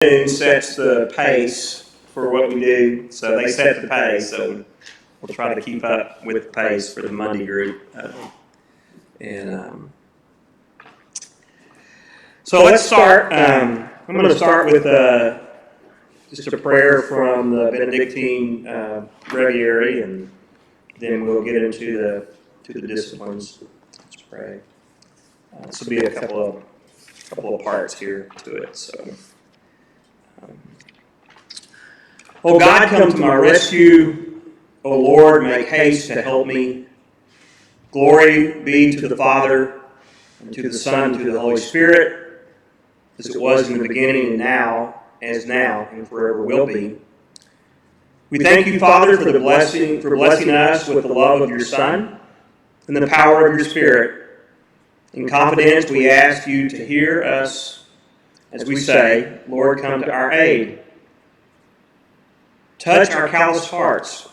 Sets the pace for what we do. So they set the pace. So we'll try to keep up with the pace for the Monday group. So let's start. I'm going to start with just a prayer from the Benedictine Breviary, and then we'll get into the disciplines. Let's pray. This will be a couple of parts here to it. So. O God, come to my rescue. O Lord, make haste to help me. Glory be to the Father, and to the Son, and to the Holy Spirit, as it was in the beginning, and now, as now, and forever will be. We thank you, Father, for blessing us with the love of your Son and the power of your Spirit. In confidence, we ask you to hear us as we say, Lord, come to our aid. Touch our callous hearts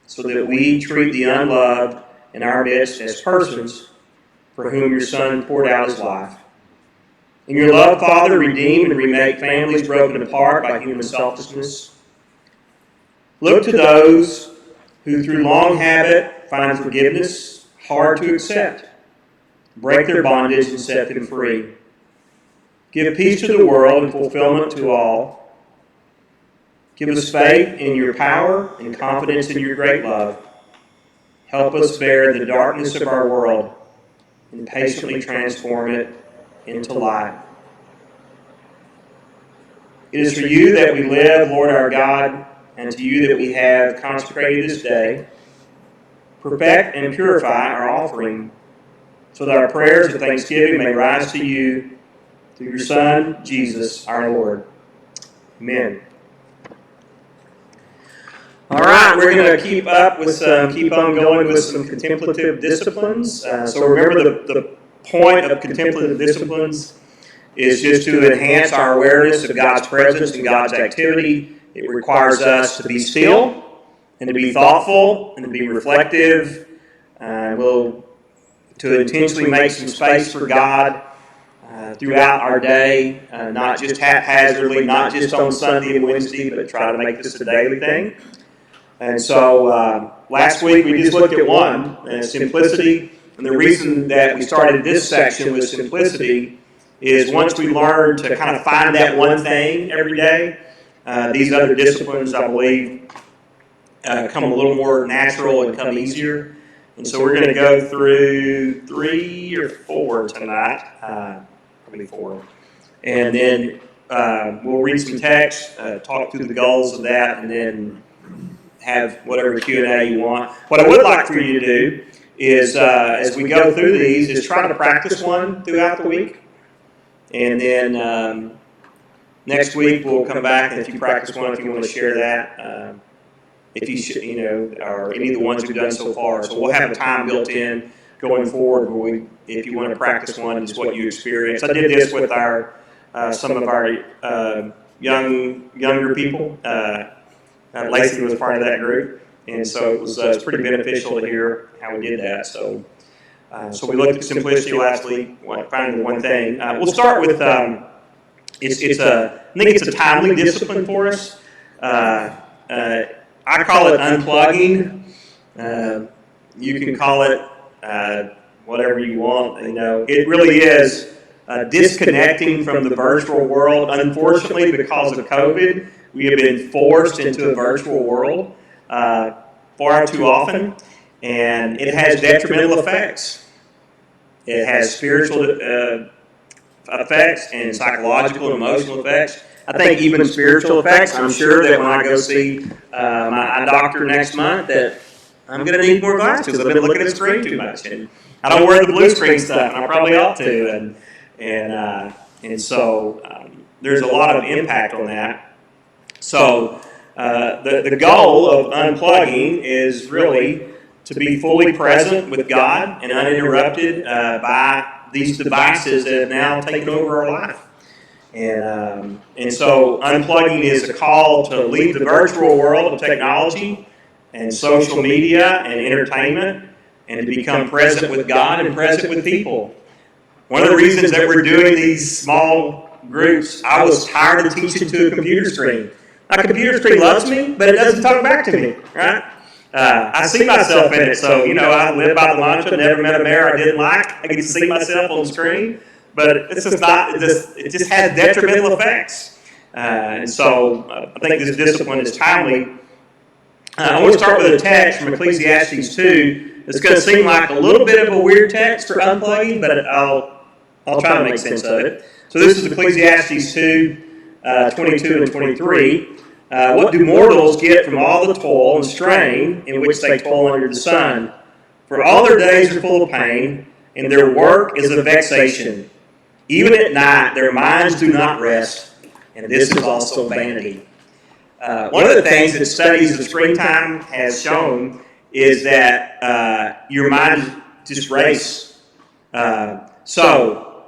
so that we treat the unloved in our midst as persons for whom your Son poured out his life. In your love, Father, redeem and remake families broken apart by human selfishness. Look to those who through long habit find forgiveness hard to accept. Break their bondage and set them free. Give peace to the world and fulfillment to all. Give us faith in your power and confidence in your great love. Help us bear the darkness of our world and patiently transform it into light. It is for you that we live, Lord our God, and to you that we have consecrated this day. Perfect and purify our offering so that our prayers of thanksgiving may rise to you through your Son, Jesus, our Lord. Amen. All right, we're going to keep on going with some contemplative disciplines. So remember, the point of contemplative disciplines is just to enhance our awareness of God's presence and God's activity. It requires us to be still and to be thoughtful and to be reflective. To intentionally make some space for God throughout our day, not just haphazardly, not just on Sunday and Wednesday, but try to make this a daily thing. And so last week we just looked at one, simplicity. And the reason that we started this section with simplicity is once we learn to kind of find that one thing every day, these other disciplines, I believe, come a little more natural and come easier. And so we're going to go through 3 or 4 tonight, probably 4. And then we'll read some text, talk through the goals of that, and then have whatever Q&A you want. What I would like for you to do is, as we go through these, is try to practice one throughout the week. And then next week we'll come back, and if you practice one, if you want to share that, if or any of the ones we've done so far. So we'll have a time built in going forward where if you want to practice one, just what you experience. I did this with some of our younger people. Lacey was part of that group, and so it was pretty beneficial to hear how we did that. So we looked at simplicity last week, finding the one thing. We'll start with I think it's a timely discipline for us. I call it unplugging. You can call it whatever you want. It really is disconnecting from the virtual world. Unfortunately, because of COVID, we have been forced into a virtual world far too often, and it has detrimental effects. It has spiritual effects and psychological and emotional effects. I think even spiritual effects. I'm sure that when I go see my doctor next month that I'm going to need more glasses because I've been looking at the screen too much. And I don't wear the blue screen stuff, and I probably ought to. And so there's a lot of impact on that. So the goal of unplugging is really to be fully present with God and uninterrupted by these devices that have now taken over our life. And so unplugging is a call to leave the virtual world of technology and social media and entertainment and to become present with God and present with people. One of the reasons that we're doing these small groups, I was tired of teaching to a computer screen. My computer screen loves me, but it doesn't talk back to me, right? I see myself in it, so, I live by the mantra, never met a mayor I didn't like. I get to see myself on the screen, but it's just not, it just has detrimental effects. And so I think this discipline is timely. I want to start with a text from Ecclesiastes 2. It's going to seem like a little bit of a weird text for unplugging, but I'll try to make sense of it. So this is Ecclesiastes 2, 22 and 23. What do mortals get from all the toil and strain in which they toil under the sun? For all their days are full of pain, and their work is a vexation. Even at night their minds do not rest, and this is also vanity. One of the things that studies of screen time has shown is that your mind just race. So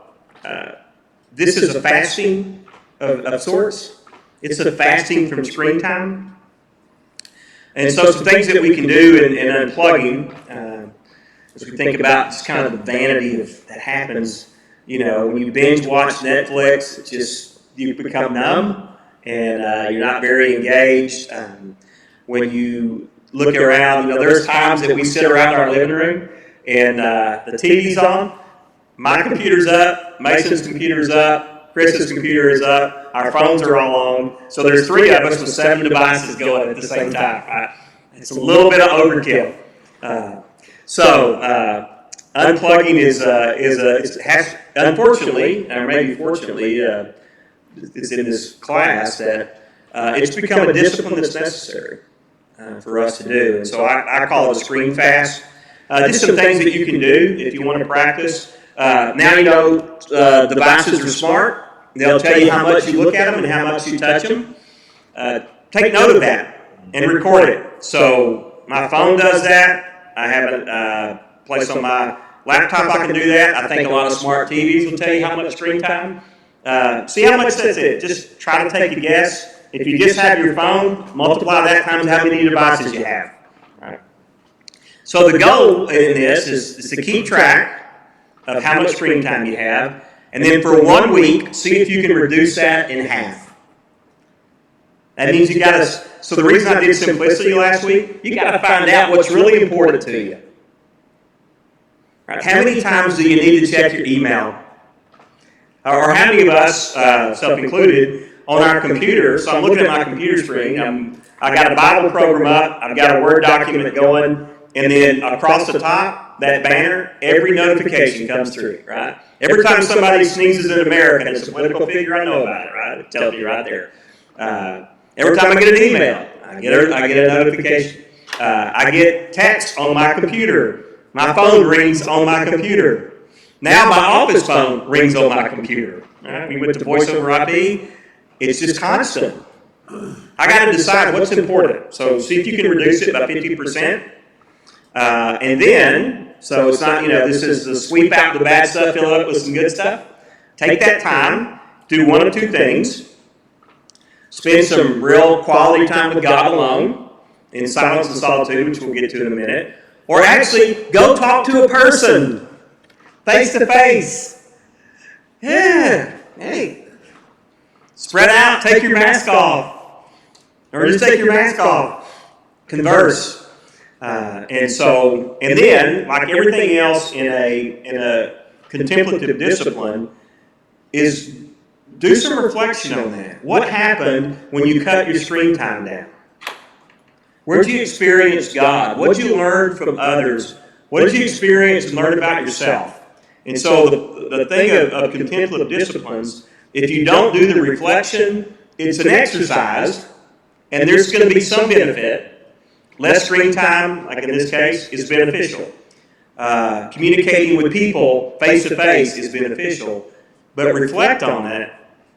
this is a fasting of sorts. It's a fasting from screen time. And so some things that we can do in unplugging, as we think about just kind of the vanity that happens, when you binge watch Netflix, it's just, you become numb and you're not very engaged. When you look around, there's times that we sit around our living room and the TV's on, my computer's up, Mason's computer's up, Chris's computer is up, our phones are all on. So there's three of us with 7 devices going at the same time. Right? It's a little bit of overkill. Unplugging has unfortunately, or maybe fortunately, it's in this class that it's become a discipline that's necessary for us to do. And so I call it a screen fast. Just some things that you can do if you want to practice. Now devices are smart. They'll tell you how much you look at them and how much you touch them. Take note of that and record it. So my phone does that. I have it placed on my laptop. I can do that. I think a lot of smart TVs will tell you how much screen time. See how much that's it. Just try to take a guess. If you just have your phone, multiply that times how many devices you have. Right. So the goal in this is to keep track of how much screen time you have. And then for 1 week, see if you can reduce that in half. That means you got to. So the reason I did simplicity last week, you got to find out what's really important to you. Right? How many times do you need to check your email? Or how many of us, self-included, on our computer? So I'm looking at my computer screen. I got a Bible program up. I've got a Word document going, and then across the top, that banner, every notification comes through. Right? Every time somebody sneezes in America and it's a political figure, I know about it, right? It tells you right there. Every time I get an email, I get a notification. I get text on my computer. My phone rings on my computer. Now my office phone rings on my computer. Right? We went to voice over IP. It's just constant. I got to decide what's important. So see if you can reduce it by 50%. And then, so it's not, this is the sweep out the bad stuff, fill it up with some good stuff. Take that time, do one of two things. Spend some real quality time with God alone, in silence and solitude, which we'll get to in a minute. Or actually, go talk to a person, face to face. Yeah, hey. Spread out, take your mask off. Or just take your mask off. Converse. And then, like everything else in a contemplative discipline, is do some reflection on that. What happened when you cut your screen time down? Where did you experience God? What did you learn from others? What did you experience and learn about yourself? And so the thing of contemplative disciplines, if you don't do the reflection, it's an exercise, and there's going to be some benefit. Less screen time, like in this case, is beneficial. Communicating with people face-to-face is beneficial. But reflect on it,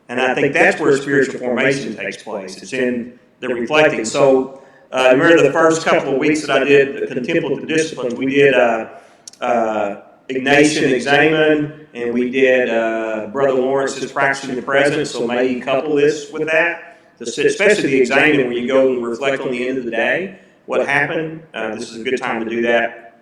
and I think that's where spiritual formation takes place. It's in the reflecting. So remember the first couple of weeks that I did contemplative disciplines, we did Ignatian Examen, and we did Brother Lawrence's Practicing the Present, so maybe couple this with that. Especially the Examen where you go and reflect on the end of the day. What happened? This is a good time to do that.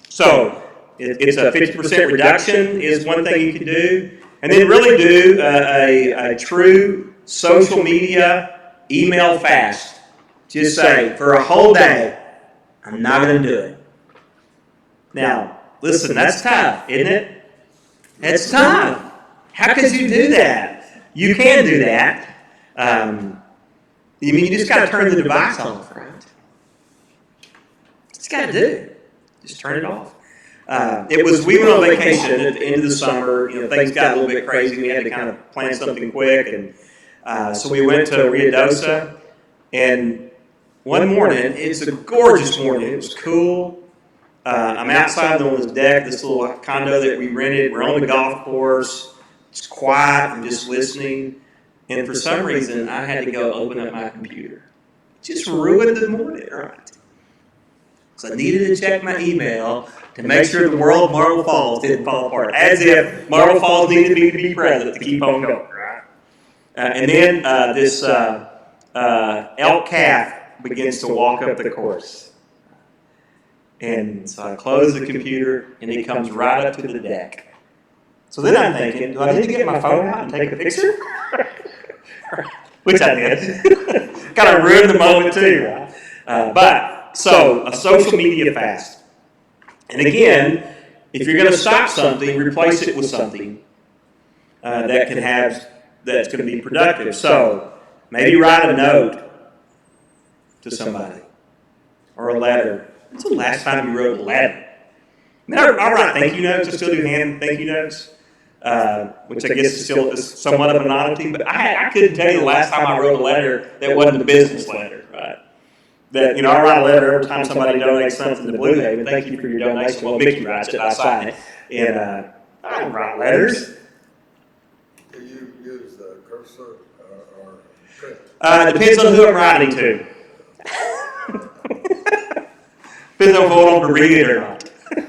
So it's a 50% reduction is one thing you can do. And then really do a true social media email fast. Just say, for a whole day, I'm not going to do it. Now, listen, that's tough, isn't it? It's tough. How could you do that? You can do that. You just got to turn the device off, right? Just got to do it. Just turn it off. We went on vacation at the end of the summer. Things got a little bit crazy. We had to kind of plan something quick, and so we went to Rio Dosa. And one morning, it's a gorgeous morning. It was cool. I'm outside on this deck, this little condo that we rented. We're on the golf course. It's quiet. I'm just listening. And for some reason, I had to go open up my computer. Just ruined the morning, right? So I needed to check my email to make sure the world of Marble Falls didn't fall apart. As if Marble Falls needed me to be present to keep on going, right? And then this elk calf begins to walk up the course. And so I close the computer, and he comes right up to the deck. So then I'm thinking, do I need to get my phone out and take a picture? Which I did. Kind of ruined the moment too, right? So a social media fast. And again, if you're going to stop something, replace it with something that's going to be productive. So maybe write a note to somebody or a letter. When's the last time you wrote a letter? I write thank you notes. I still do hand thank you notes, which I guess is still somewhat of an oddity. But I couldn't tell you the last time I wrote a letter that wasn't a business letter, right? That, I write a letter every time somebody donates something to Blue Haven. Thank you for your donation. Well, Mickey writes it, I sign it. And I don't write letters. Do you use the cursor or print? It depends on who I'm writing to. Depends on if I want them to read it or not. You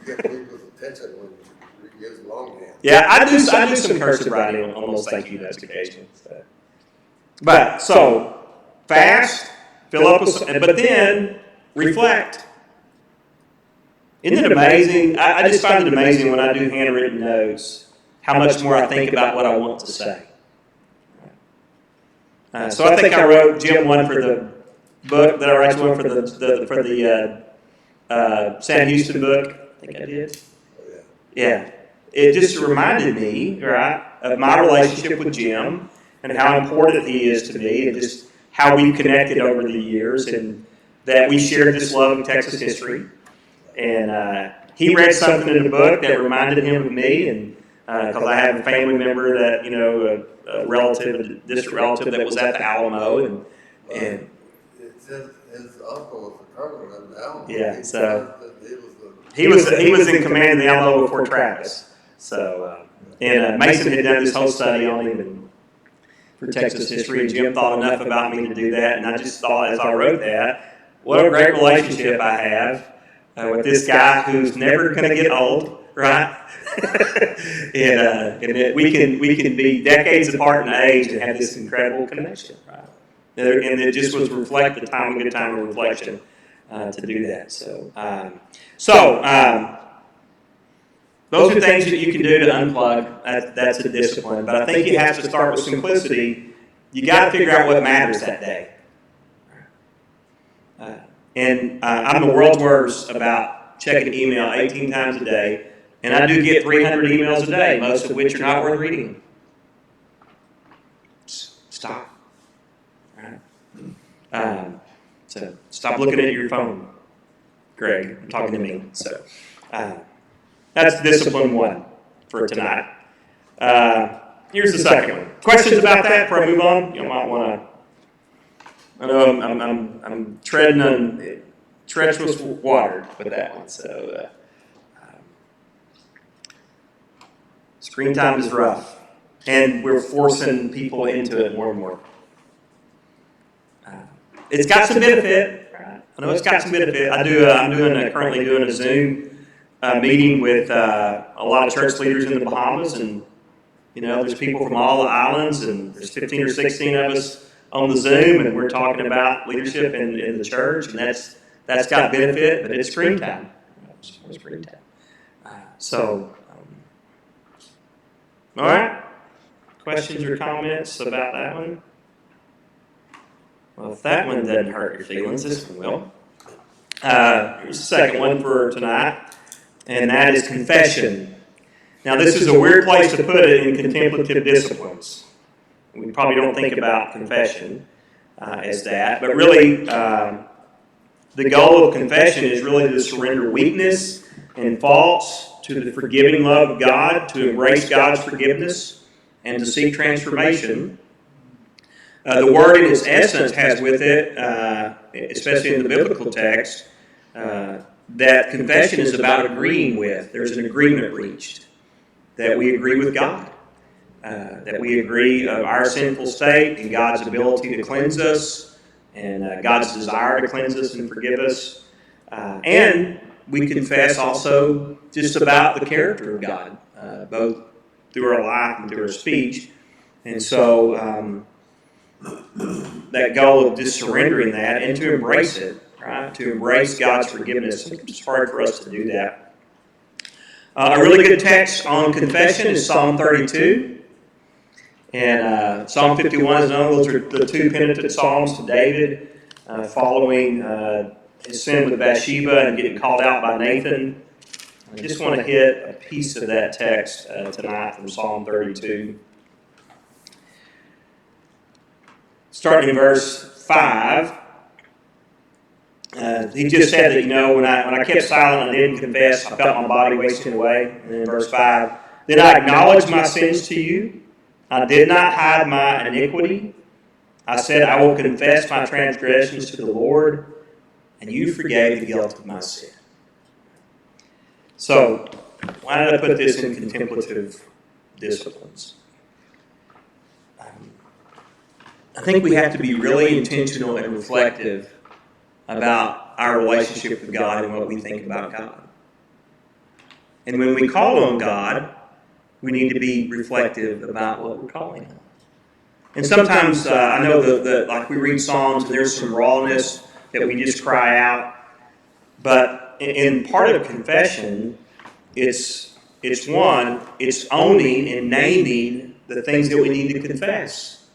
get people's attention when you use longhand. Yeah, I do some cursive writing on those thank you notes occasionally. But, fast, fill up with, but then reflect. Isn't it amazing? I just find it amazing when I do handwritten notes how much more I think about what I want to say. So I think I wrote Jim one for the book. Then I write one for the Sam Houston book. I think I did. Yeah. It just reminded me, right, of my relationship with Jim and how important he is to me, and just how we've connected over the years, and that we shared this love of Texas history. And he read something in the book that reminded him of me, and because I have a family member that, a relative, a distant relative that was at the Alamo, and It says his uncle was the colonel at the Alamo. yeah, so he was in command of the Alamo before Travis. So and Mason had done this whole study on him and for Texas history, and Jim thought enough about me to do that, and I just thought as I wrote that, what a great relationship I have with this guy who's never going to get old, right? and we can be decades apart in age and have this incredible connection, right? And it just was a good time of reflection to do that. So those are things that you can do to unplug. That's a discipline. But I think you have to start with simplicity. You got to figure out what matters that day. I'm the world's worst about checking email 18 times a day, and I do get 300 emails a day, most of which are not worth reading. Stop. Right? So stop looking at your phone, Greg. I'm talking to me. So that's discipline one for tonight. Here's the second one. Questions about that before I move on? You might want to. I know I'm treading on treacherous water with that one. So screen time is rough, and we're forcing people into it more and more. It's got some benefit. I know it's got some benefit. I'm currently doing a Zoom meeting with a lot of church leaders in the Bahamas, and there's people from all the islands, and there's 15 or 16 of us on the Zoom, and we're talking about leadership in the church, and that's got benefit, but it's screen time. It's screen time. All right? Questions or comments about that one? Well, if that one doesn't hurt your feelings, this one will. Here's the second one for tonight, and that is confession. Now, this is a weird place to put it in contemplative disciplines. We probably don't think about confession as that, but really, the goal of confession is really to surrender weakness and faults to the forgiving love of God, to embrace God's forgiveness, and to seek transformation. The word in its essence has with it, especially in the biblical text, that confession is about agreeing with. There's an agreement reached, that we agree with God, that we agree of our sinful state and God's ability to cleanse us, and God's desire to cleanse us and forgive us. And we confess also just about the character of God, both through our life and through our speech. And so that goal of just surrendering that and to embrace it, right? To embrace God's forgiveness. Sometimes it's hard for us to do that. A really good text on confession is Psalm 32. And Psalm 51 is known. Those are the two penitent psalms to David following his sin with Bathsheba and getting called out by Nathan. I just want to hit a piece of that text tonight from Psalm 32. Starting in verse 5, he just said that, when I kept silent and I didn't confess, I felt my body wasting away. And then verse 5, then I acknowledged my sins to you. I did not hide my iniquity. I said, I will confess my transgressions to the Lord, and you forgave the guilt of my sin. So, why did I put this in contemplative disciplines? I think we have to be really intentional and reflective about our relationship with God and what we think about God. And when we call on God, we need to be reflective about what we're calling on. And sometimes I know that like we read Psalms and there's some rawness that we just cry out. But in part of confession, it's owning and naming the things that we need to confess,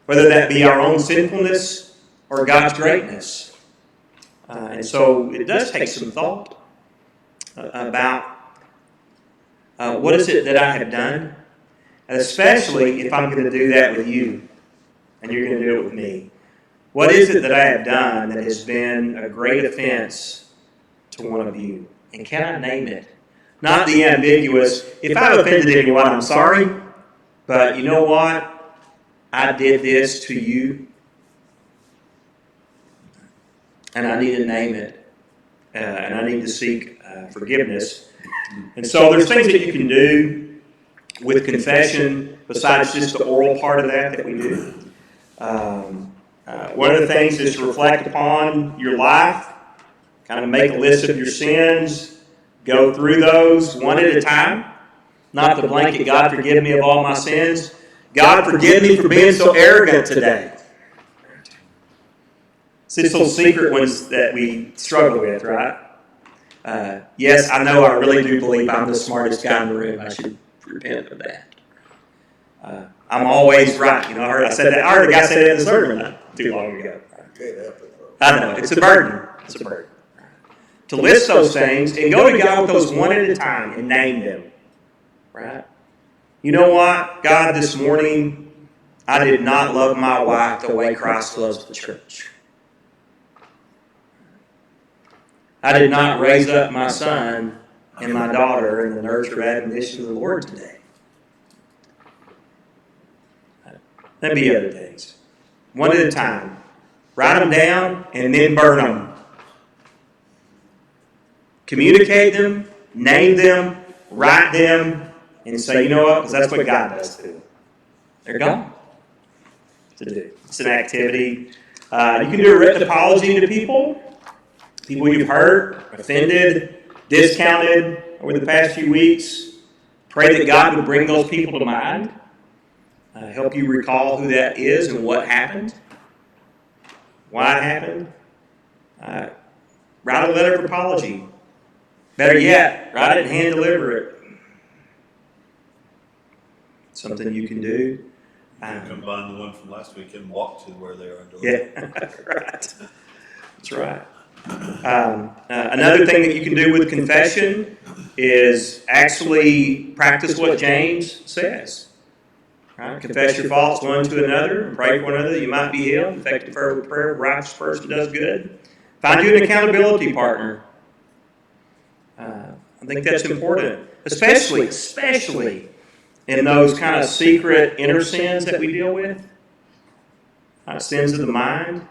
whether that be our own sinfulness or God's greatness. And so it does take some thought about what is it that I have done, and especially if I'm going to do that with you and you're going to do it with me. What is it that I have done that has been a great offense to one of you? And can I name it? Not the ambiguous, if I've offended anyone, I'm sorry, but you know what? I did this to you, and I need to name it, and I need to seek forgiveness. And so there's things that you can do with confession besides just the oral part of that we do. One of the things is to reflect upon your life, kind of make a list of your sins, go through those one at a time, not the blanket, God forgive me of all my sins. God forgive me for being so arrogant today. It's those secret ones that we struggle with, right? Yes, I know I really do believe I'm the smartest guy in the room. I should repent of that. I'm always right. I heard a guy say that in the sermon not too long ago. I know, it's a burden. It's a burden. To list those things and go to God with those one at a time and name them. Right? You know what? God, this morning, I did not love my wife the way Christ loves the church. I did not raise up my son and my daughter in the nurture and admonition of the Lord today. That'd be other things. One at a time. Write them down and then burn them. Communicate them, name them, write them, and say, you know what? Because that's what God does too. They're gone to do. It's an activity. You can do a written apology to people you've hurt, offended, discounted over the past few weeks. Pray that God would bring those people to mind, help you recall who that is and what happened, why it happened. Write a letter of apology. Better yet, write it and hand deliver it. something you can do. You can combine the one from last week and walk to where they are doing. Yeah, right. That's right. Another thing that you can do with confession is actually practice what James says. Right? Confess your faults one to another and pray for one another. You might be healed. Effective fervent prayer of a righteous person does good. Find you an accountability partner. I think that's important, especially in those kind of secret inner sins that we deal with, sins of the mind.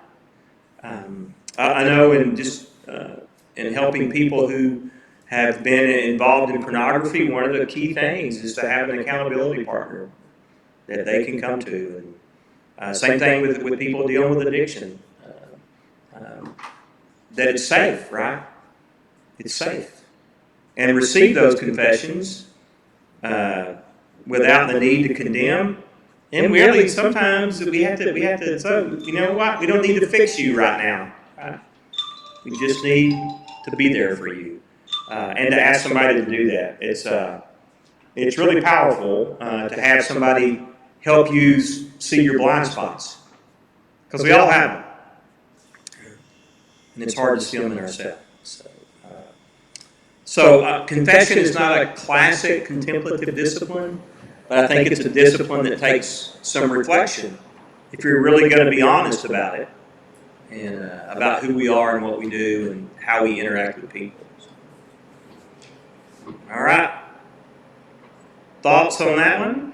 I know in helping people who have been involved in pornography, one of the key things is to have an accountability partner that they can come to. And same thing with people dealing with addiction. That it's safe, right? It's safe. And receive those confessions without the need to condemn. And really, sometimes we have to. So you know what? We don't need to fix you right now. Right? We just need to be there for you, and to ask somebody to do that. It's really powerful to have somebody help you see your blind spots, because we all have them, and it's hard to see them in ourselves. So confession is not a classic contemplative discipline, but I think it's a discipline that takes some reflection. If you're really going to be honest about it, and about who we are and what we do and how we interact with people. All right. Thoughts on that one?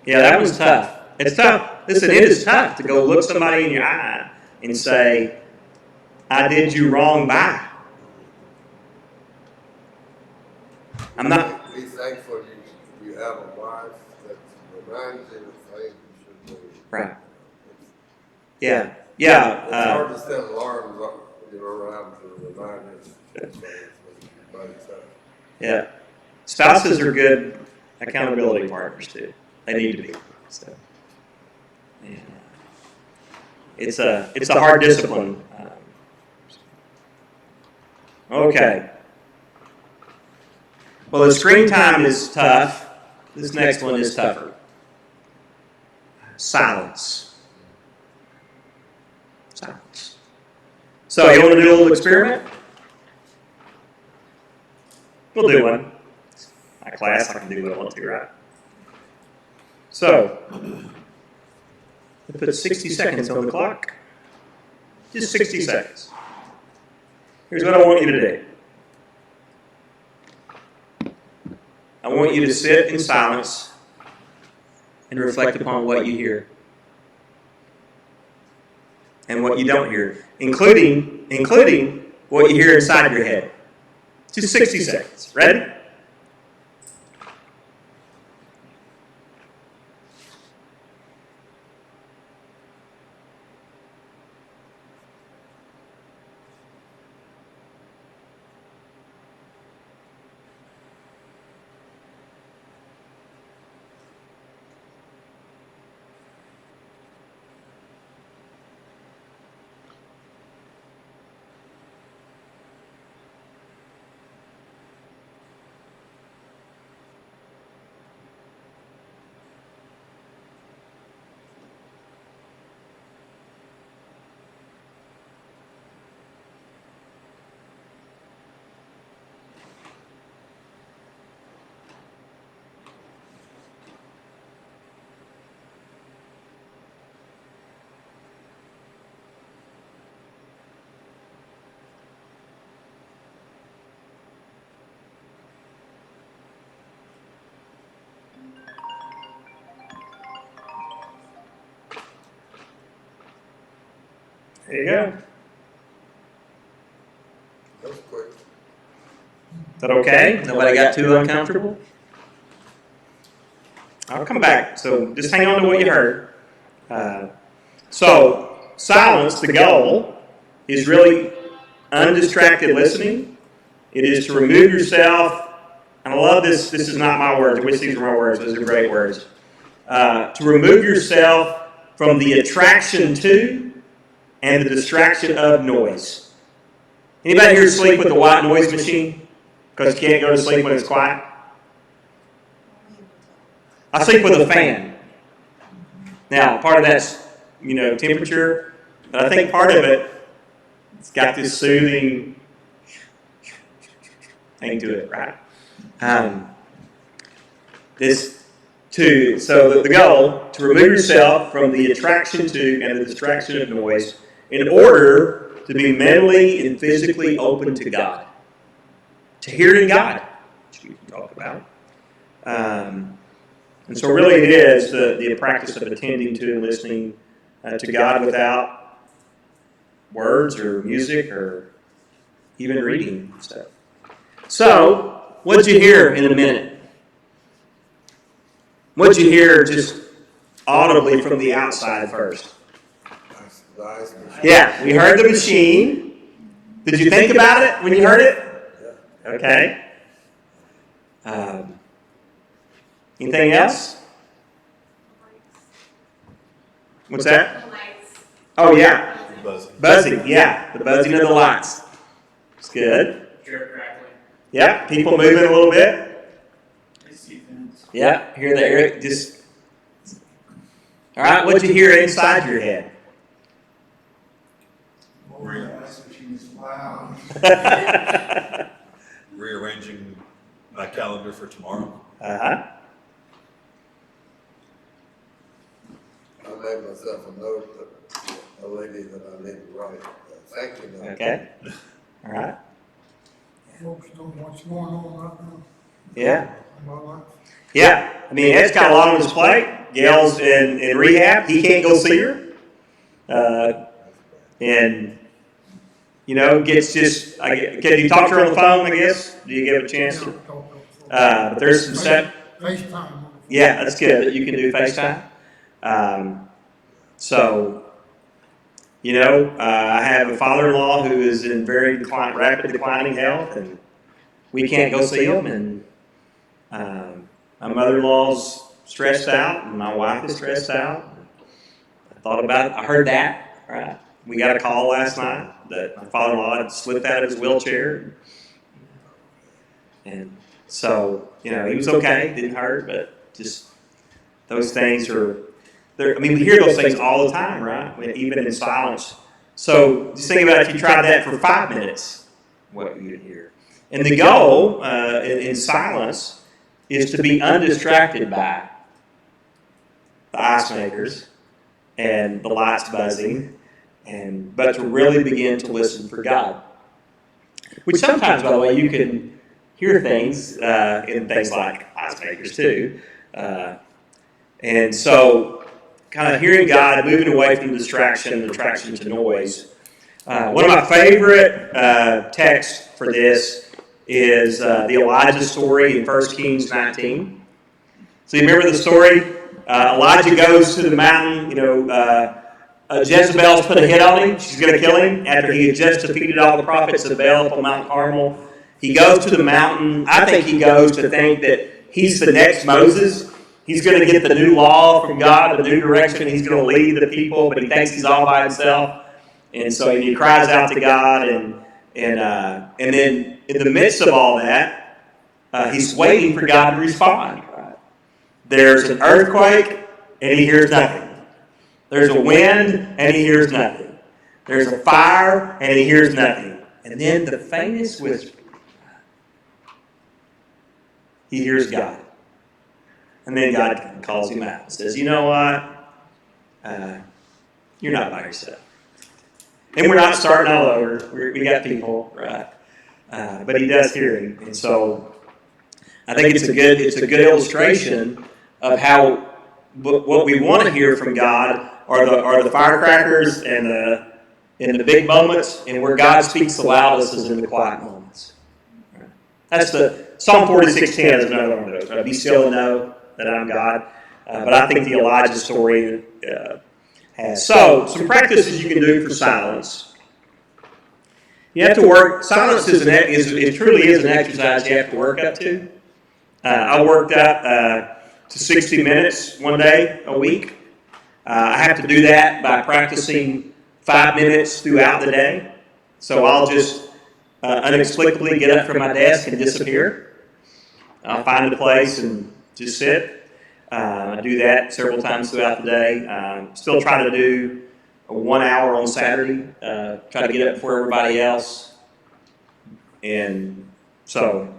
Yeah, that one's tough. It's tough. Listen, it is tough to go look somebody in your eye and say, I did you wrong by. I'm not. Be thankful you have a wife that reminds you of things you should do. Right. Yeah. Yeah. It's hard to set alarms around to remind us of things by itself. Yeah. Spouses are good accountability partners too. They need to be. So, yeah. It's a hard discipline. Okay. Well, the screen time is tough. This next one is tougher. Silence. Silence. So, you want to do a little experiment? We'll do one. My class, I can do what I want to, right? So, we put 60 seconds on the clock. Just 60 seconds. Here's what I want you to do. I want you to sit in silence and reflect upon what you hear and what you don't hear, including what you hear inside your head. Just 60 seconds. Ready? There you go. That was quick. Is that okay? Nobody got too uncomfortable? I'll come back. So just hang on to what you heard. So silence, the goal, is really undistracted listening. It is to remove yourself, and I love this. This is not my words. I wish these were my words. Those are great words. To remove yourself from the attraction to and the distraction of noise. Anybody here sleep with the white noise machine? Because you can't go to sleep when it's quiet? I sleep with a fan. Now, part of that's, temperature, but I think part of it's got this soothing thing to it, right? So the goal, to remove yourself from the attraction to and the distraction of noise in order to be mentally and physically open to God, to hearing God, which we can talk about. And so really it is the practice of attending to and listening to God without words or music or even reading stuff. So, what'd you hear in a minute? What'd you hear just audibly from the outside first? Nice. Yeah, we heard the machine. Did you think about it when you heard it? Okay. Anything else? What's that? Oh, yeah. Buzzing, yeah. The buzzing of the lights. It's good. Yeah, people moving a little bit. Yeah, hear the air. Just. All right, what'd you hear inside your head? Wow. Rearranging my calendar for tomorrow. Uh-huh. I made myself a note that a lady that I need to write. Thank you. Note. Okay. All right. Folks know what's going on right now Yeah. in my life. Yeah. I mean, Ed's got a lot on his plate. Gail's in rehab. He can't go see her. And, gets just, can you talk to her on the phone, I guess? Do you give it a chance to? But there's some stuff. FaceTime. Yeah, that's good that you can do FaceTime. I have a father-in-law who is in very rapid declining health, and we can't go see him. And my mother-in-law's stressed out, and my wife is stressed out. I thought about it. I heard that. Right. We got a call last night that my father-in-law had slipped out of his wheelchair. And so, he was okay. Didn't hurt, but just those things are... we hear those things all the time, right? Even in silence. So just think about if you tried that for 5 minutes, what you would hear. And the goal in silence is to be undistracted by the ice makers and the lights buzzing, but to really begin to listen for God. Which sometimes, by the way, you can hear things in things like ice makers too. And so, kind of hearing God, moving away from distraction, attraction to noise. One of my favorite texts for this is the Elijah story in 1 Kings 19. So you remember the story? Elijah goes to the mountain. Jezebel's put a hit on him. She's going to kill him after he had just defeated all the prophets of Baal up on Mount Carmel. He goes to the mountain. I think he goes to think that he's the next Moses. He's going to get the new law from God, the new direction. He's going to lead the people, but he thinks he's all by himself. And so he cries out to God, and then in the midst of all that, he's waiting for God to respond. There's an earthquake, and he hears nothing. There's a wind, and he hears nothing. There's a fire, and he hears nothing. And then the faintest whisper, he hears God. And then God calls him out and says, you know what? You're not by yourself. And we're not starting all over. We got people, right? But he does hear him. And so I think it's a good illustration of how what we want to hear from God are the firecrackers and the big moments, and where God speaks the loudest is in the quiet moments. Right? That's the Psalm 46:10 is another one of those. Right? Be still and know that I'm God. But I think the Elijah story has. So, some practices you can do for silence. You have to work. Silence it truly is an exercise you have to work up to. I worked up to 60 minutes one day a week. I have to do that by practicing 5 minutes throughout the day. So I'll just inexplicably get up from my desk and disappear. I'll find a place and just sit. I do that several times throughout the day. Still try to do a 1 hour on Saturday. Try to get up before everybody else. And so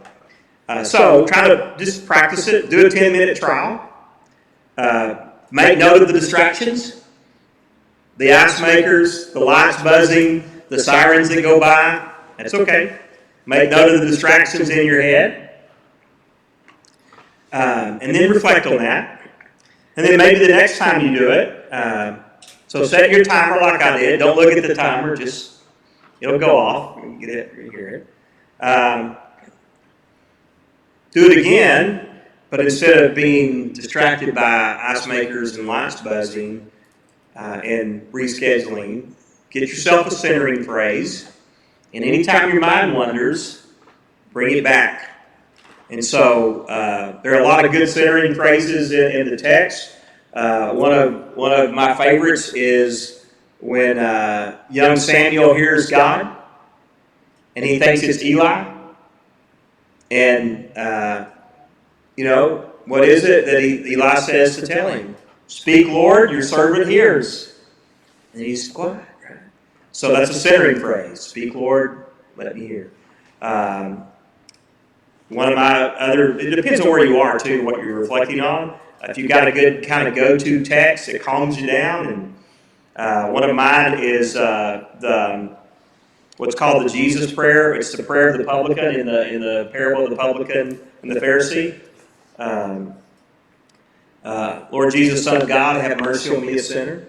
try to just practice it. Do a 10-minute trial. Make note of the distractions, the ice makers, the lights buzzing, the sirens that go by. That's okay. Make note of the distractions in your head. And then reflect on that. And then maybe the next time you do it, so set your timer like I did. Don't look at the timer. Just, it'll go off. You get it, you hear it. Do it again, but instead of being distracted by ice makers and lights buzzing and rescheduling, get yourself a centering phrase. And anytime your mind wanders, bring it back. And so there are a lot of good centering phrases in the text. One of my favorites is when young Samuel hears God, and he thinks it's Eli. And, what is it that Eli says to tell him? Speak, Lord, your servant hears. And he's quiet. Right? So that's a centering phrase. Speak, Lord, let me hear. One of my other, it depends on where you are too, what you're reflecting on. If you've got a good kind of go-to text, it calms you down. And one of mine is what's called the Jesus prayer. It's the prayer of the publican in the parable of the publican and the Pharisee. Lord Jesus, Son of God, have mercy on me, a sinner.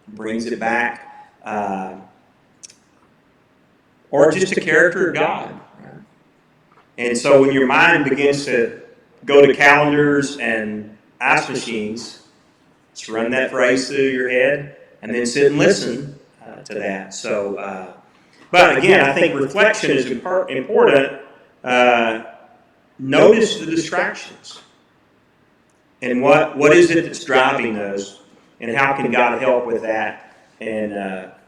Brings it back. Or just a character of God. And so when your mind begins to go to calendars and ice machines, just run that phrase through your head and then sit and listen to that. So, but again, I think reflection is important. Notice the distractions. And what is it that's driving those? And how can God help with that? And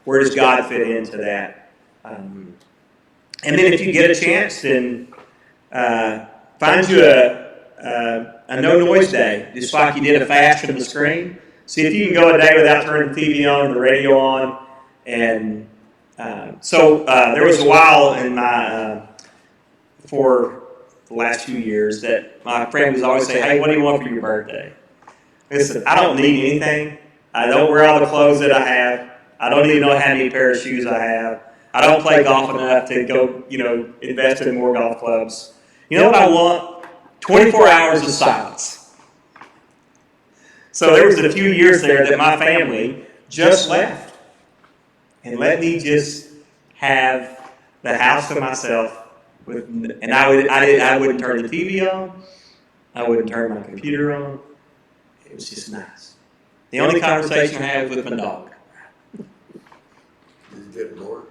where does God fit into that? And then if you get a chance, then find you a no-noise day, just like you did a fast from the screen. See if you can go a day without turning the TV on or the radio on. And there was a while in my, for the last few years, that my friend was always saying, hey, what do you want for your birthday? Listen, I don't need anything. I don't wear all the clothes that I have. I don't even know how many pair of shoes I have. I don't play golf enough to go, invest in more golf clubs. You know what I want? 24 hours of silence. So there was a few years there that my family just left and let me just have the house to myself. And I wouldn't turn the TV on. I wouldn't turn my computer on. It was just nice. The only conversation I had was with my dog. Did you get bored?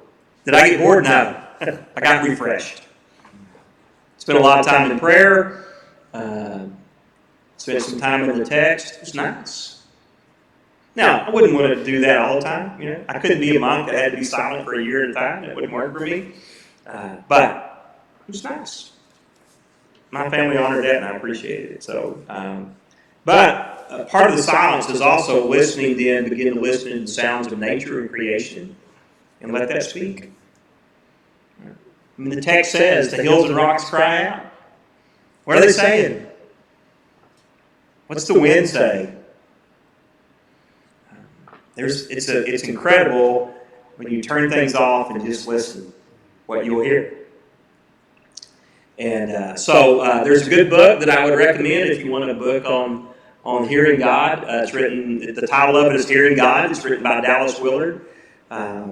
Did I get bored? No. I got refreshed. Spent a lot of time in prayer. Spent some time in the text. It was nice. Now, I wouldn't want to do that all the time. I couldn't be a monk that had to be silent for a year at a time. That wouldn't work for me. But it was nice. My family honored that, and I appreciated it. So, but part of the silence is also listening. Then begin to listen to the sounds of nature and creation, and let that speak. I mean, the text says, "The hills and rocks cry out." What are they saying? What's the wind say? It's incredible when you turn things off and just listen. What you'll hear. And so there's a good book that I would recommend if you want a book on hearing God. It's written. The title of it is "Hearing God." It's written by Dallas Willard.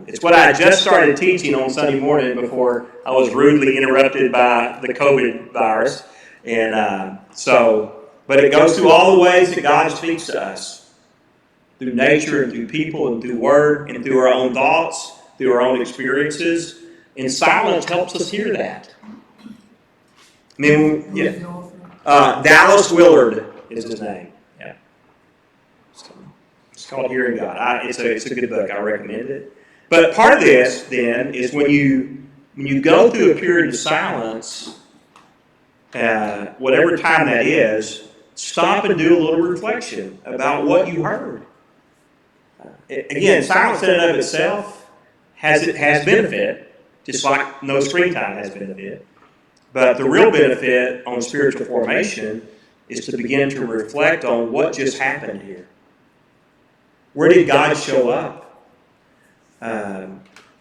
It's what I had just started teaching on Sunday morning before I was rudely interrupted by the COVID virus. And but it goes through all the ways that God speaks to us. Through nature and through people and through word and through our own thoughts, through our own experiences. And silence helps us hear that. I mean, Dallas Willard is his name. Yeah. So, it's called Hearing God. It's a good book. I recommend it. But part of this, then, is when you go through a period of silence, whatever time that is, stop and do a little reflection about what you heard. Again, silence in and of itself has benefit, just like no screen time has benefit. But the real benefit on spiritual formation is to begin to reflect on what just happened here. Where did God show up?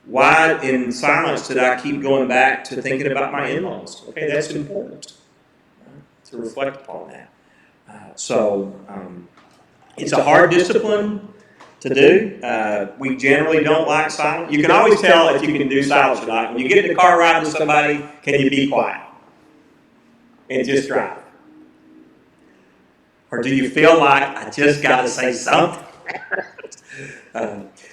Why in silence did I keep going back to thinking about my in-laws? Okay, that's important to reflect upon that. It's a hard discipline to do. We generally don't like silence. You can always tell if you can do silence or not. When you get in the car riding with somebody, can you be quiet and just drive? Or do you feel like, I just got to say something?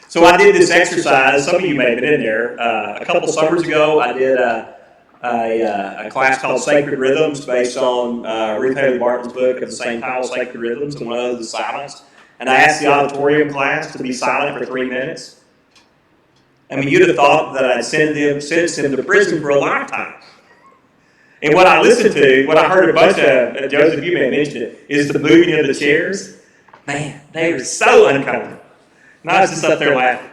So I did this exercise. Some of you may have been in there. A couple summers ago, I did a class called Sacred Rhythms based on Ruth Haley Barton's book of the same title, Sacred Rhythms, and one of those is silence. And I asked the auditorium class to be silent for 3 minutes. I mean, you'd have thought that I'd sentenced them to prison for a lifetime. And what I listened to, what I heard a bunch of, Joseph, you may have mentioned it, is the moving of the chairs. Man, they were so uncomfortable. And I was just up there laughing.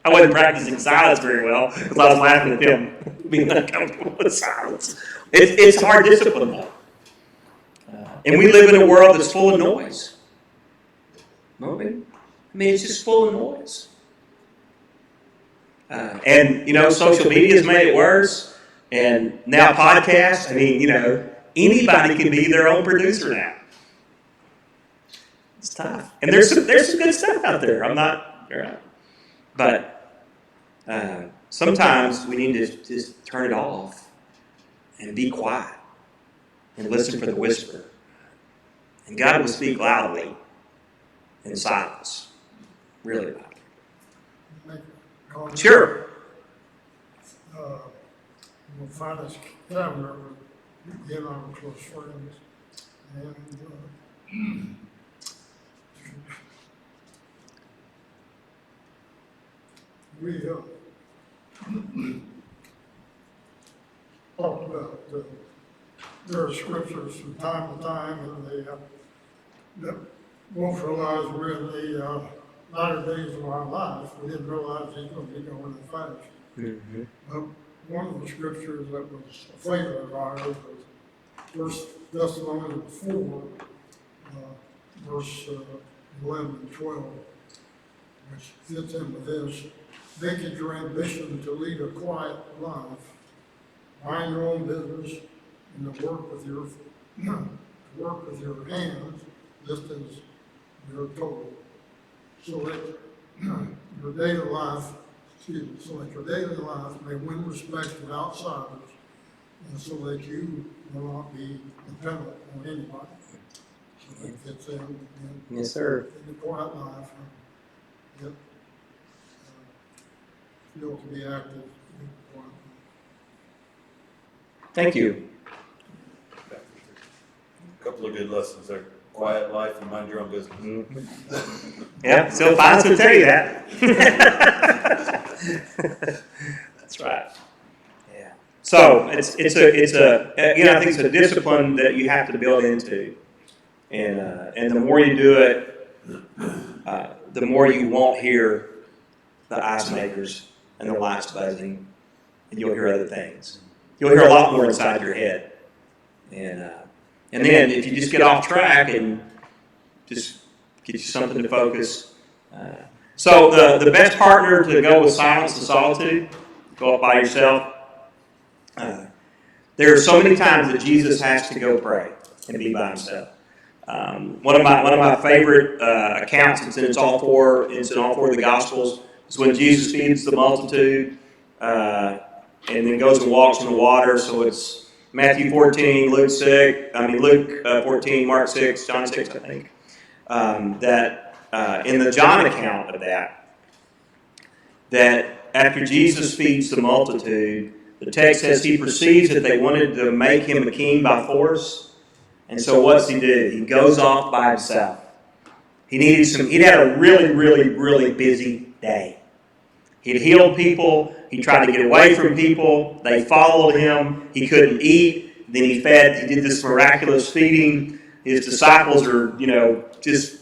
I wasn't practicing silence very well because I was laughing at them being uncomfortable with silence. It's hard discipline, though. And we live in a world that's full of noise. I mean, it's just full of noise. And, social media has made it worse. And now podcasts, anybody can be their own producer now. It's tough. And there's some good stuff out there. But sometimes we need to just turn it off and be quiet and listen for the whisper. And God will speak loudly in silence. Really loud. Sure. We'll find this calendar, get our close friends, and we talked about there are scriptures from time to time, and that won't realize we're in the latter days of our life. We didn't realize he's going to be going in fast. Mm-hmm. One of the scriptures that was a favorite of ours was 1 Thessalonians 4, verse 11 and 12, which fits in with this. Make it your ambition to lead a quiet life, mind your own business, and to work with your hands, just as you're told, so that your daily life may win respect of outsiders, and so that you will not be dependent on anybody. So that fits in yes, sir. In the quiet life, and feel to be active in the quiet life. Thank you. A couple of good lessons there. Quiet life and mind your own business. Mm-hmm. Yeah, so Finance will tell you that. That's right. Yeah. So I think it's a discipline that you have to build into, and the more you do it, the more you won't hear the ice makers and the lights buzzing, and you'll hear other things. You'll hear a lot more inside your head, and then if you just get off track and just get you something to focus. So the best partner to go with silence and solitude, go up by yourself. There are so many times that Jesus has to go pray and be by himself. One of my favorite accounts, it's in all four of the Gospels, is when Jesus feeds the multitude and then goes and walks on the water. So it's Matthew 14, Luke 14, Mark 6, John 6, I think. In the John account of that after Jesus feeds the multitude, the text says he perceives that they wanted to make him a king by force. And so what's he do? He goes off by himself. He'd had a really, really, really busy day. He'd healed people. He tried to get away from people. They followed him. He couldn't eat. Then he did this miraculous feeding. his disciples are, just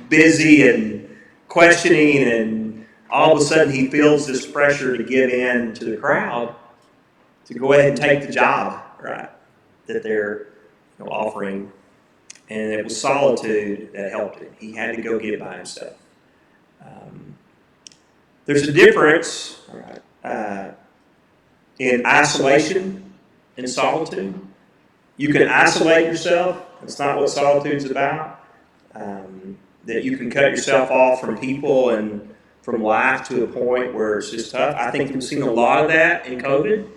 busy and questioning, and all of a sudden he feels this pressure to give in to the crowd to go ahead and take the job, right, that they're offering. And it was solitude that helped him. He had to go get by himself. There's a difference in isolation and solitude. You can isolate yourself. It's not what solitude's about. That you can cut yourself off from people and from life to a point where it's just tough. I think we've seen a lot of that in COVID.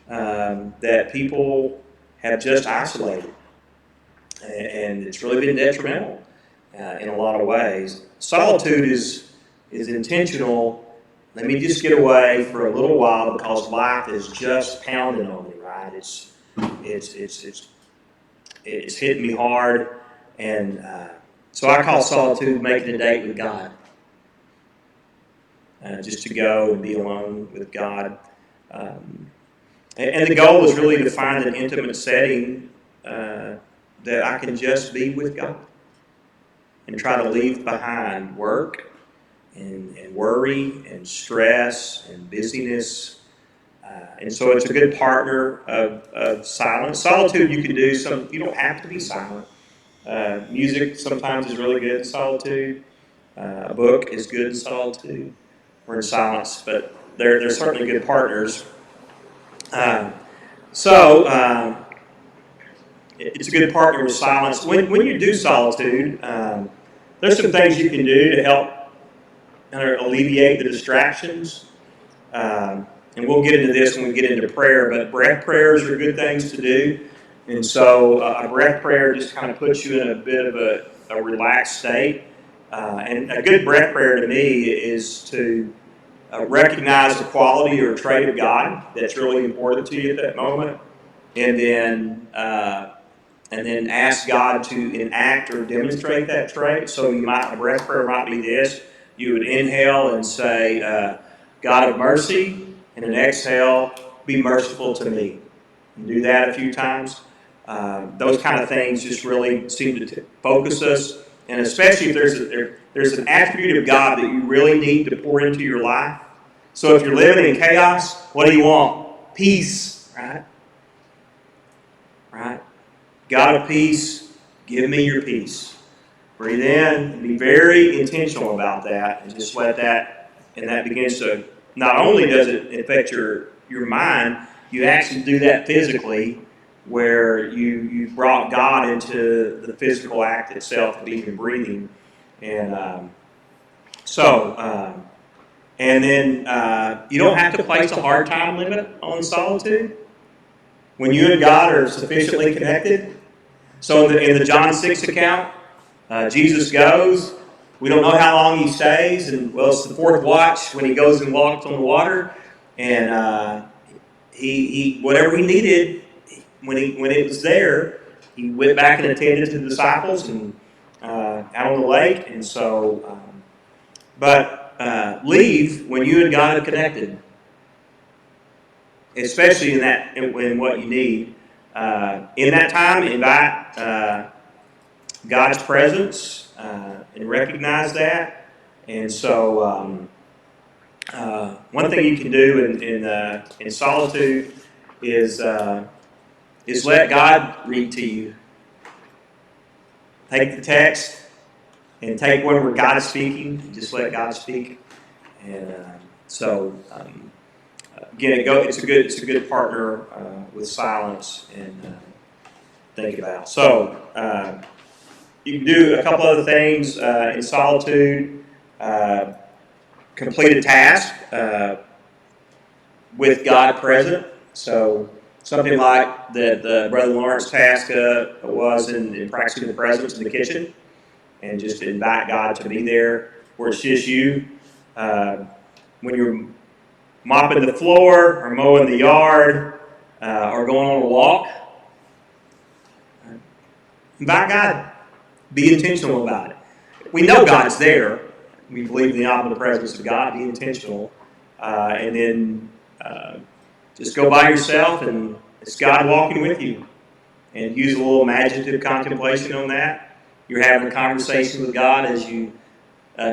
That people have just isolated. And it's really been detrimental in a lot of ways. Solitude is intentional. Let me just get away for a little while because life is just pounding on me, right? It's hitting me hard, and so I call solitude making a date with God. Just to go and be alone with God. And the goal is really to find an intimate setting that I can just be with God and try to leave behind work and worry and stress and busyness. And so it's a good partner of silence. Solitude you can do. You don't have to be silent. Music sometimes is really good in solitude. A book is good in solitude or in silence, but they're certainly good partners. It's a good partner with silence. When you do solitude, there's some things you can do to help alleviate the distractions. And we'll get into this when we get into prayer, but breath prayers are good things to do. And so a breath prayer just kind of puts you in a bit of a relaxed state. And a good breath prayer to me is to recognize the quality or trait of God that's really important to you at that moment. And then ask God to enact or demonstrate that trait. So a breath prayer might be this. You would inhale and say, God of mercy, and then exhale, be merciful to me. And do that a few times. Those kind of things just really seem to focus us. And especially if there's an attribute of God that you really need to pour into your life. So if you're living in chaos, what do you want? Peace, right? Right? God of peace, give me your peace. Breathe in and be very intentional about that, and just let that, and that begins to, not only does it affect your mind, you actually do that physically, where you brought God into the physical act itself of even breathing. And and then you don't have to place a hard time limit on solitude. When you and God are sufficiently connected. So in the John 6 account, Jesus goes. We don't know how long he stays, and it's the fourth watch when he goes and walks on the water, and he whatever he needed when it was there, he went back and attended to the disciples and out on the lake, and so. But leave when you and God are connected, especially in what you need. In that time, invite God's presence and recognize that. And so, one thing you can do in solitude is let God read to you. Take the text and take one where God is speaking. Just let God speak. And again, it's a good partner with silence and think about. So you can do a couple other things in solitude. Complete a task with God present. So something like the Brother Lawrence task was in practicing the presence in the kitchen, and just invite God to be there where it's just you. When you're mopping the floor or mowing the yard or going on a walk, invite God. Be intentional about it. We know God's there. We believe in the omnipresence of God. Be intentional. And then just go by yourself, and it's God walking with you. and use a little imaginative contemplation on that. You're having a conversation with God as you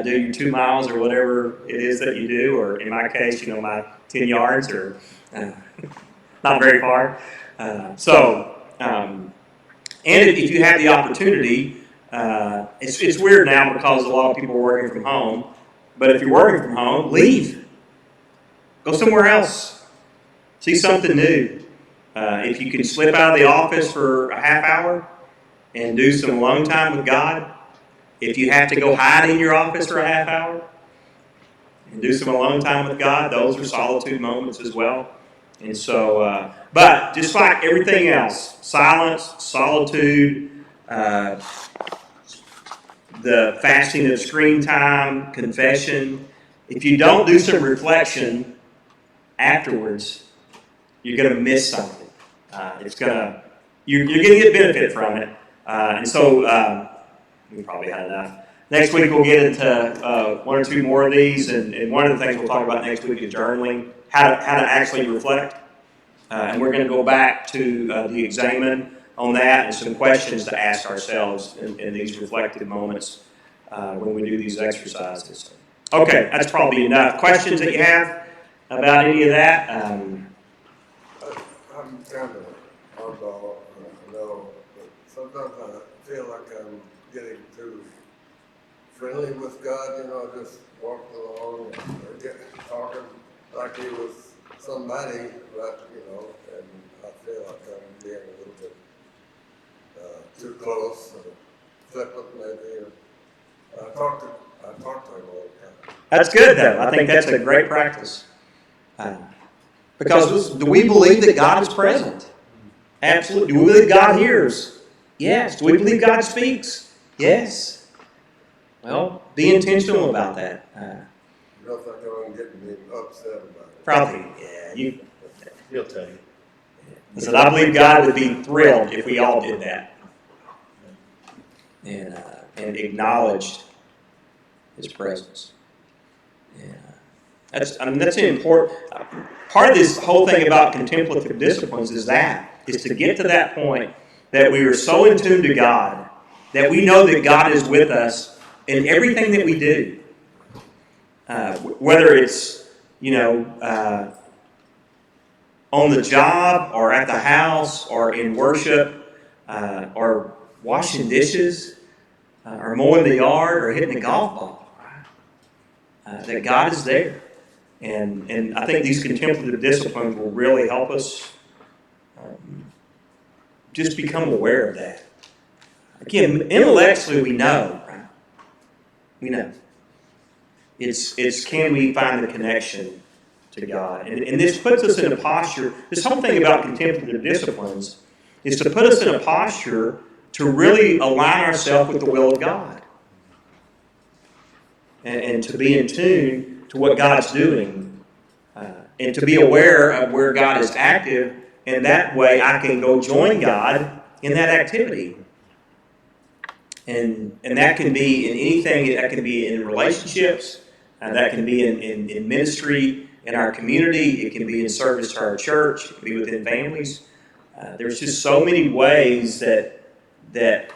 do your 2 miles or whatever it is that you do, or in my case, my 10 yards or not very far. And if you have the opportunity, it's weird now because a lot of people are working from home, but if you're working from home, leave. Go somewhere else. See something new. If you can slip out of the office for a half hour and do some alone time with God, if you have to go hide in your office for a half hour and do some alone time with God, those are solitude moments as well. And so, but just like everything else, silence, solitude, the fasting of screen time, confession, if you don't do some reflection afterwards, you're going to miss something. You're going to get benefit from it. And so, we probably had enough. Next week we'll get into 1 or 2 more of these, and one of the things we'll talk about next week is journaling, how to actually reflect. And we're going to go back to the examine on that and some questions to ask ourselves in these reflective moments when we do these exercises. Okay, that's probably enough. Questions that you have about any of that? I'm kind of oddball, I know, but sometimes I feel like I'm getting too friendly with God, just walking along and talking like he was somebody, but, and I feel like I'm being a little bit too close or flippant maybe. I talk to him all the time. That's good, though. I think that's a great practice. Because do we believe that God is present? Absolutely. Do we believe God hears? Yes. Do we believe God speaks? Yes. Well, be intentional about that. You don't think I'm getting upset about it? Probably, yeah. He'll tell you. Listen, I believe God would be thrilled if we all did that and acknowledged His presence. Yeah. That's important. Part of this whole thing about contemplative disciplines is to get to that point that we are so in tune to God that we know that God is with us in everything that we do. Whether it's, on the job or at the house or in worship or washing dishes or mowing the yard or hitting a golf ball. That God is there. And I think these contemplative disciplines will really help us just become aware of that. Again, intellectually we know, right? We know. It's can we find the connection to God? And this puts us in a posture, this whole thing about contemplative disciplines is to put us in a posture to really align ourselves with the will of God. And to be in tune to what God's doing. And to be aware of where God is active, and that way I can go join God in that activity. And that can be in anything, that can be in relationships, that can be in ministry, in our community, it can be in service to our church, it can be within families. There's just so many ways that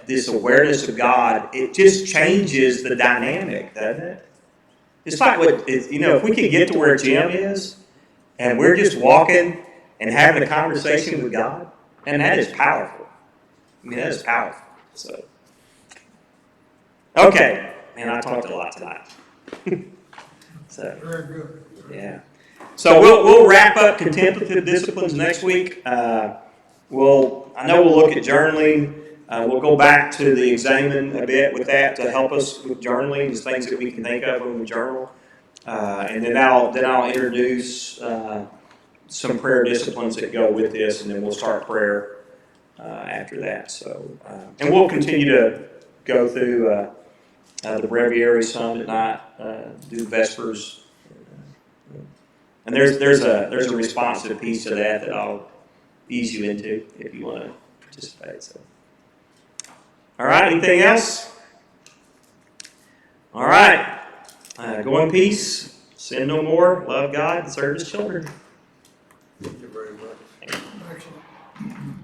this awareness of God, it just changes the dynamic, doesn't it? It's like if we could get to where Jim is, and we're just walking and having a conversation with God, and that is powerful. I mean, that is powerful. So, okay, man, I talked a lot tonight. So, Very good. yeah. So we'll wrap up contemplative disciplines next week. I know we'll look at journaling. We'll go back to the examine a bit with that to help us with journaling, just things that we can think of when we journal. And then I'll introduce some prayer disciplines that go with this, and then we'll start prayer after that. So, and we'll continue to go through the breviary some at night, do the Vespers. And there's a responsive piece to that I'll ease you into if you want to participate. So, all right. Anything else? All right. Go in peace. Sin no more. Love God and serve His children. Thank you very much. Excellent.